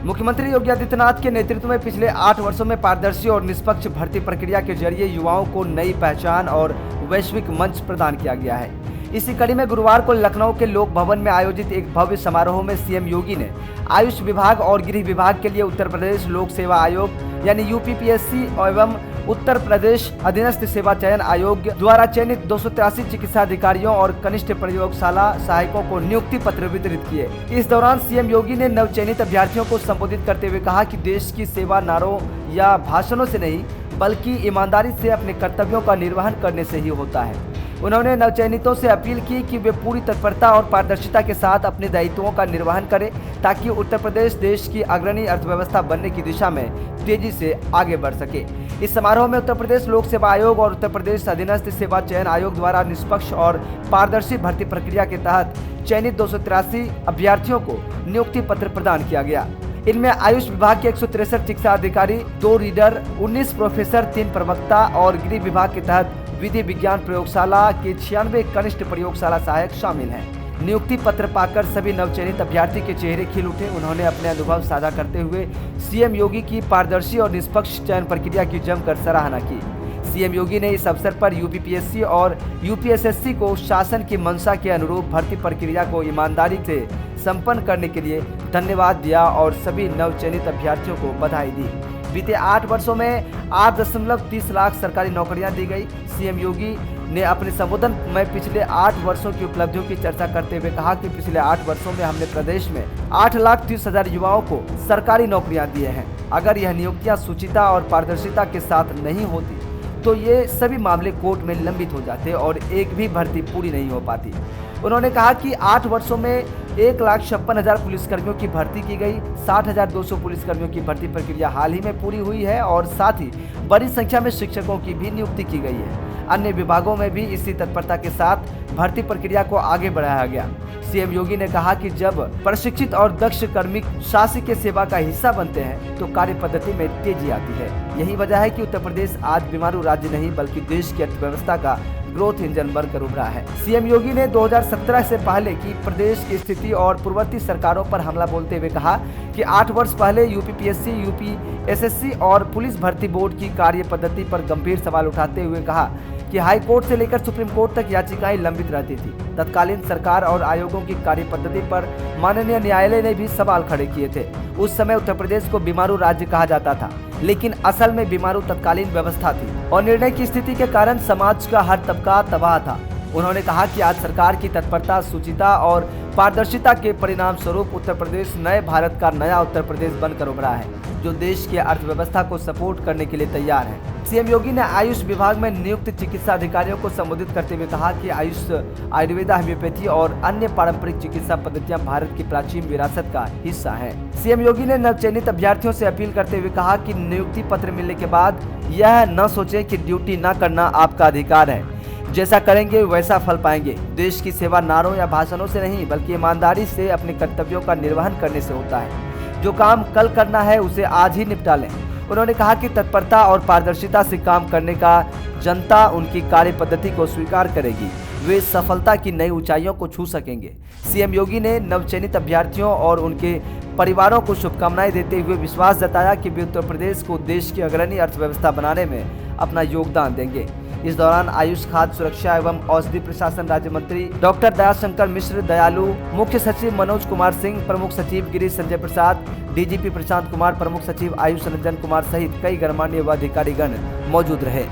मुख्यमंत्री योगी आदित्यनाथ के नेतृत्व में पिछले 8 वर्षों में पारदर्शी और निष्पक्ष भर्ती प्रक्रिया के जरिए युवाओं को नई पहचान और वैश्विक मंच प्रदान किया गया है। इसी कड़ी में गुरुवार को लखनऊ के लोक भवन में आयोजित एक भव्य समारोह में सीएम योगी ने आयुष विभाग और गृह विभाग के लिए उत्तर प्रदेश लोक सेवा आयोग यानी यूपीपीएससी एवं उत्तर प्रदेश अधीनस्थ सेवा चयन आयोग द्वारा चयनित 283 चिकित्सा अधिकारियों और कनिष्ठ प्रयोगशाला सहायकों को नियुक्ति पत्र वितरित किए। इस दौरान सीएम योगी ने नवचयनित अभ्यर्थियों को संबोधित करते हुए कहा कि देश की सेवा नारों या भाषणों से नहीं बल्कि ईमानदारी से अपने कर्तव्यों का निर्वहन करने से ही होता है। उन्होंने नवचयनितों से अपील की कि वे पूरी तत्परता और पारदर्शिता के साथ अपने दायित्वों का निर्वहन करें ताकि उत्तर प्रदेश देश की अग्रणी अर्थव्यवस्था बनने की दिशा में तेजी से आगे बढ़ सके। इस समारोह में उत्तर प्रदेश लोक सेवा आयोग और उत्तर प्रदेश अधीनस्थ सेवा चयन आयोग द्वारा निष्पक्ष और पारदर्शी भर्ती प्रक्रिया के तहत चयनित 283 अभ्यर्थियों को नियुक्ति पत्र प्रदान किया गया। इनमें आयुष विभाग के 163 चिकित्सा अधिकारी, 2 रीडर, 19 प्रोफेसर, 3 प्रवक्ता और गृह विभाग के तहत विधि विज्ञान प्रयोगशाला के 96 कनिष्ठ प्रयोगशाला सहायक शामिल हैं। नियुक्ति पत्र पाकर सभी नवचयनित अभ्यर्थी के चेहरे खिल उठे। उन्होंने अपने अनुभव साझा करते हुए सीएम योगी की पारदर्शी और निष्पक्ष चयन प्रक्रिया की जमकर सराहना की। सीएम योगी ने इस अवसर पर यूपीपीएससी और यूपीएसएससी को शासन की मंशा के अनुरूप भर्ती प्रक्रिया को ईमानदारी से संपन्न करने के लिए धन्यवाद दिया और सभी नवचयनित अभ्यर्थियों को बधाई दी। बीते 8 वर्षों में 8.30 लाख सरकारी नौकरियां दी गई। सीएम योगी ने अपने संबोधन में पिछले 8 वर्षों की उपलब्धियों की चर्चा करते हुए कहा कि पिछले 8 वर्षों में हमने प्रदेश में 8,30,000 युवाओं को सरकारी नौकरियां दिए हैं। अगर यह नियुक्तियां शुचिता और पारदर्शिता के साथ नहीं होती तो ये सभी मामले कोर्ट में लंबित हो जाते और एक भी भर्ती पूरी नहीं हो पाती। उन्होंने कहा कि 8 वर्षों में 1,56,000 पुलिसकर्मियों की भर्ती की गई। 60,200 पुलिसकर्मियों की भर्ती प्रक्रिया हाल ही में पूरी हुई है और साथ ही बड़ी संख्या में शिक्षकों की भी नियुक्ति की गई है। अन्य विभागों में भी इसी तत्परता के साथ भर्ती प्रक्रिया को आगे बढ़ाया गया। सीएम योगी ने कहा कि जब प्रशिक्षित और दक्ष कार्मिक शासकीय सेवा का हिस्सा बनते हैं तो कार्य पद्धति में तेजी आती है। यही वजह है कि उत्तर प्रदेश आज बीमारू राज्य नहीं बल्कि देश की अर्थव्यवस्था का ग्रोथ इंजन बनकर उभरा है। सीएम योगी ने 2017 से पहले की प्रदेश की स्थिति और पूर्ववर्ती सरकारों पर हमला बोलते हुए कहा कि 8 वर्ष पहले यूपीपीएससी, यूपीएसएससी और पुलिस भर्ती बोर्ड की कार्य पद्धति पर गंभीर सवाल उठाते हुए कहा कि हाई कोर्ट से लेकर सुप्रीम कोर्ट तक याचिकाएं लंबित रहती थी। तत्कालीन सरकार और आयोगों की कार्य पद्धति पर माननीय न्यायालय ने भी सवाल खड़े किए थे। उस समय उत्तर प्रदेश को बीमारू राज्य कहा जाता था, लेकिन असल में बीमारू तत्कालीन व्यवस्था थी और निर्णय की स्थिति के कारण समाज का हर तबका तबाह था। उन्होंने कहा कि आज सरकार की तत्परता, शुचिता और पारदर्शिता के परिणाम स्वरूप उत्तर प्रदेश नए भारत का नया उत्तर प्रदेश बनकर उभरा है, जो देश की अर्थव्यवस्था को सपोर्ट करने के लिए तैयार है। सीएम योगी ने आयुष विभाग में नियुक्त चिकित्सा अधिकारियों को संबोधित करते हुए कहा कि आयुष, आयुर्वेदा, होम्योपैथी और अन्य पारंपरिक चिकित्सा पद्धतियां भारत की प्राचीन विरासत का हिस्सा हैं। सीएम योगी ने नवचयनित अभ्यर्थियों से अपील करते हुए कहा कि नियुक्ति पत्र मिलने के बाद यह न सोचें कि ड्यूटी न करना आपका अधिकार है। जैसा करेंगे वैसा फल पाएंगे। देश की सेवा नारों या भाषणों से नहीं बल्कि ईमानदारी से अपने कर्तव्यों का निर्वहन करने से होता है। जो काम कल करना है उसे आज ही निपटा लें। उन्होंने कहा कि तत्परता और पारदर्शिता से काम करने का जनता उनकी कार्य पद्धति को स्वीकार करेगी। वे सफलता की नई ऊंचाइयों को छू सकेंगे। सीएम योगी ने नवचयनित अभ्यर्थियों और उनके परिवारों को शुभकामनाएं देते हुए विश्वास जताया कि वे उत्तर प्रदेश को देश की अग्रणी अर्थव्यवस्था बनाने में अपना योगदान देंगे। इस दौरान आयुष, खाद्य सुरक्षा एवं औषधि प्रशासन राज्य मंत्री डॉक्टर दयाशंकर मिश्र, दयालु, मुख्य सचिव मनोज कुमार सिंह, प्रमुख सचिव गिरीश संजय प्रसाद, डीजीपी प्रशांत कुमार, प्रमुख सचिव आयुष रंजन कुमार सहित कई गणमान्य व अधिकारीगण मौजूद रहे।